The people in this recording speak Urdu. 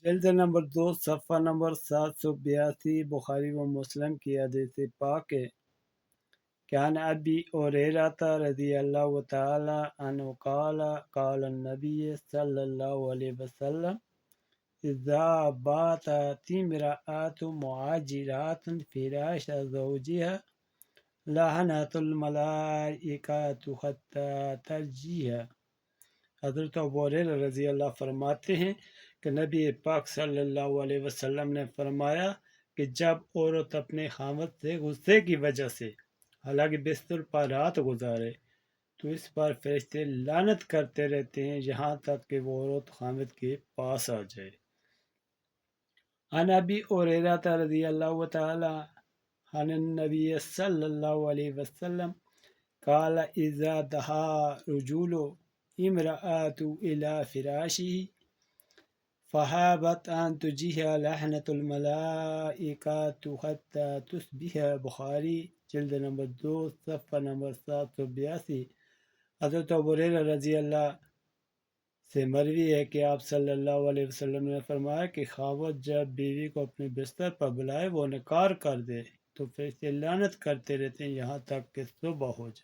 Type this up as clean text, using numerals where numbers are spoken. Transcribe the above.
جلد نمبر 2 صفحہ نمبر 782 بخاری و مسلم کی حدیث پاک ہے کہ عن ابی ہریرہ رضی اللہ تعالی عنہ قال قال النبی صلی اللہ علیہ وسلم اذا باتت امرأة معاجرات فراش زوجها لعنت الملائکۃ حتی ترجیها۔ حضرت ابو ہریرہ رضی اللہ فرماتے ہیں کہ نبی پاک صلی اللہ علیہ وسلم نے فرمایا کہ جب عورت اپنے خاوند سے غصے کی وجہ سے حالانکہ بستر پر رات گزارے تو اس پر فرشتے لعنت کرتے رہتے ہیں یہاں تک کہ وہ عورت خاوند کے پاس آ جائے۔ عن ابی ہریرہ رضی اللہ تعالی عن النبی صلی اللہ علیہ وسلم قال اذا دعا رجل امرأة الى فراشه فحابت ان تجیها لعنت الملائکۃ حتی تصبح۔ بخاری جلد نمبر 2 صفحہ نمبر 782۔ حضرت ابو ہریرہ رضی اللہ سے مروی ہے کہ آپ صلی اللہ علیہ وسلم نے فرمایا کہ خاوند جب بیوی کو اپنے بستر پر بلائے وہ انکار کر دے تو فرشتے لعنت کرتے رہتے ہیں یہاں تک کہ صبح ہو جائے۔